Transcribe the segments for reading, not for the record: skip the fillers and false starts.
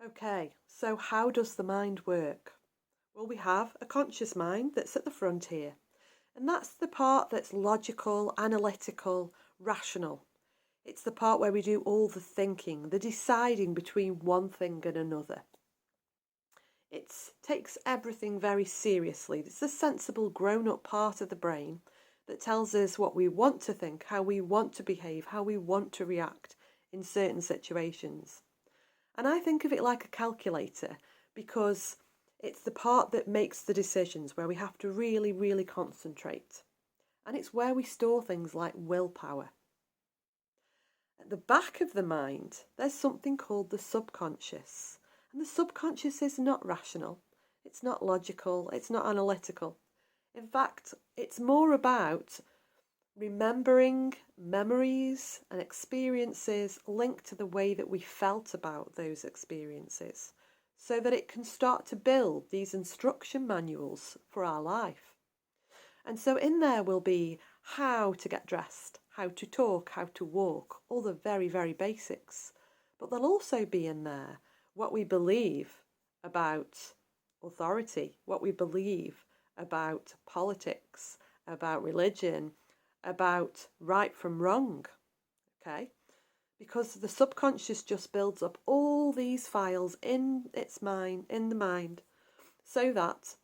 Okay, so how does the mind work? Well, we have a conscious mind that's at the front here, and that's the part that's logical, analytical, rational. It's the part where we do all the thinking, the deciding between one thing and another. It takes everything very seriously. It's a sensible, grown up part of the brain that tells us what we want to think, how we want to behave, how we want to react in certain situations. And I think of it like a calculator because it's the part that makes the decisions where we have to really, really concentrate. And it's where we store things like willpower. At the back of the mind, there's something called the subconscious. And the subconscious is not rational, it's not logical, it's not analytical. In fact, it's more about remembering memories and experiences linked to the way that we felt about those experiences so that it can start to build these instruction manuals for our life. And so in there will be how to get dressed, how to talk, how to walk, all the very, very basics. But there'll also be in there what we believe about authority, what we believe about politics, about religion, about right from wrong, okay? Because the subconscious just builds up all these files in the mind, so that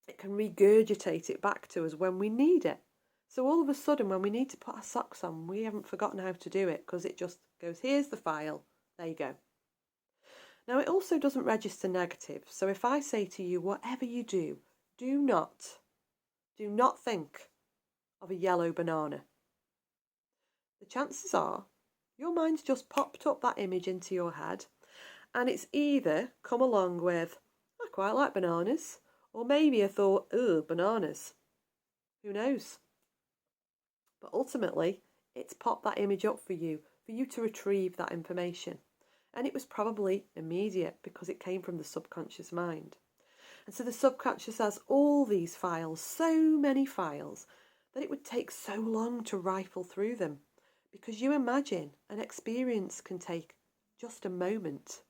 it can regurgitate it back to us when we need it. So all of a sudden, when we need to put our socks on, we haven't forgotten how to do it because it just goes, here's the file, there you go. Now, it also doesn't register negative. So if I say to you, whatever you do, do not think of a yellow banana. The chances are your mind's just popped up that image into your head, and it's either come along with, I quite like bananas, or maybe a thought, ugh, bananas. Who knows? But ultimately, it's popped that image up for you to retrieve that information. And it was probably immediate because it came from the subconscious mind. And so the subconscious has all these files, so many files, that it would take so long to rifle through them. Because you imagine an experience can take just a moment.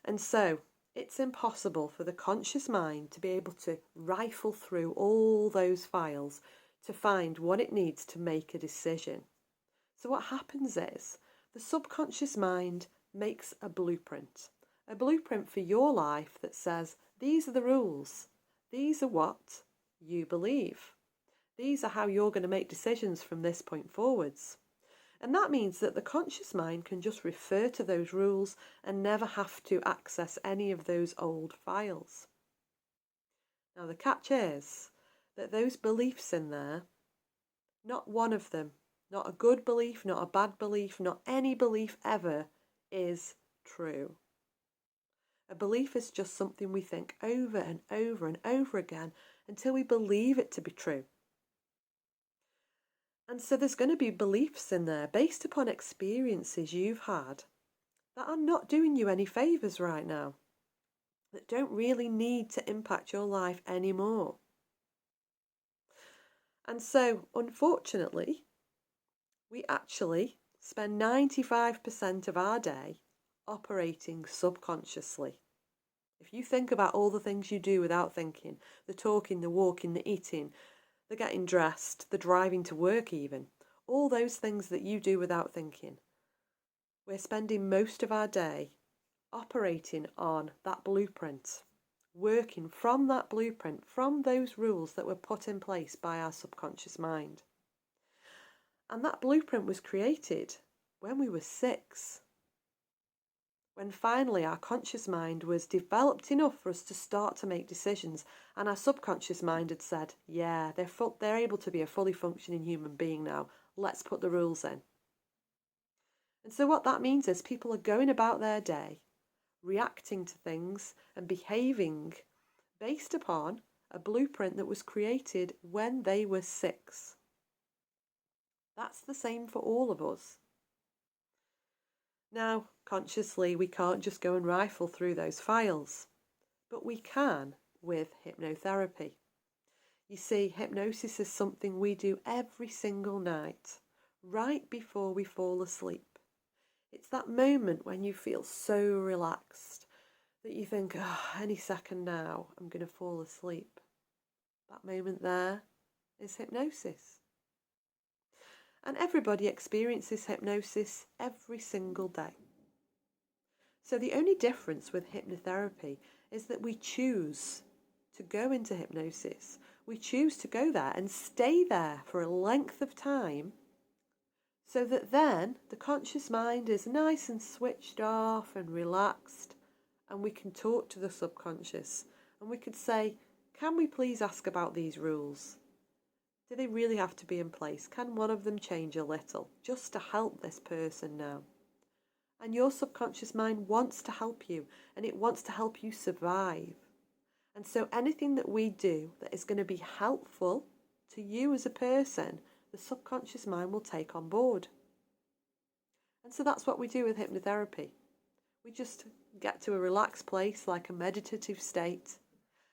And so it's impossible for the conscious mind to be able to rifle through all those files to find what it needs to make a decision. So what happens is the subconscious mind makes a blueprint for your life that says, these are the rules. These are what you believe. These are how you're going to make decisions from this point forwards. And that means that the conscious mind can just refer to those rules and never have to access any of those old files. Now, the catch is that those beliefs in there, not one of them, not a good belief, not a bad belief, not any belief ever, is true. A belief is just something we think over and over and over again until we believe it to be true. And so there's going to be beliefs in there based upon experiences you've had that are not doing you any favours right now, that don't really need to impact your life anymore. And so, unfortunately, we actually spend 95% of our day operating subconsciously. If you think about all the things you do without thinking, the talking, the walking, the eating, the getting dressed, the driving to work even, all those things that you do without thinking, we're spending most of our day operating on that blueprint, working from that blueprint, from those rules that were put in place by our subconscious mind. And that blueprint was created when we were 6. When finally our conscious mind was developed enough for us to start to make decisions, and our subconscious mind had said, yeah, they're able to be a fully functioning human being now, let's put the rules in. And so what that means is people are going about their day, reacting to things and behaving based upon a blueprint that was created when they were 6. That's the same for all of us. Now, consciously, we can't just go and rifle through those files, but we can with hypnotherapy. You see, hypnosis is something we do every single night, right before we fall asleep. It's that moment when you feel so relaxed that you think, oh, any second now, I'm going to fall asleep. That moment there is hypnosis. And everybody experiences hypnosis every single day. So the only difference with hypnotherapy is that we choose to go into hypnosis. We choose to go there and stay there for a length of time so that then the conscious mind is nice and switched off and relaxed, and we can talk to the subconscious and we could say, can we please ask about these rules? Do they really have to be in place? Can one of them change a little just to help this person now? And your subconscious mind wants to help you, and it wants to help you survive. And so anything that we do that is going to be helpful to you as a person, the subconscious mind will take on board. And so that's what we do with hypnotherapy. We just get to a relaxed place, like a meditative state,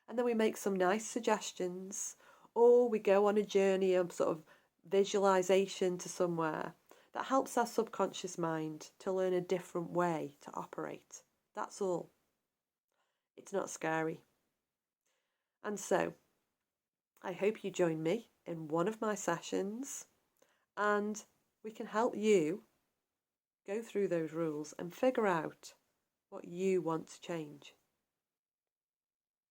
and then we make some nice suggestions, or we go on a journey of sort of visualization to somewhere that helps our subconscious mind to learn a different way to operate. That's all. It's not scary. And so, I hope you join me in one of my sessions, and we can help you go through those rules and figure out what you want to change.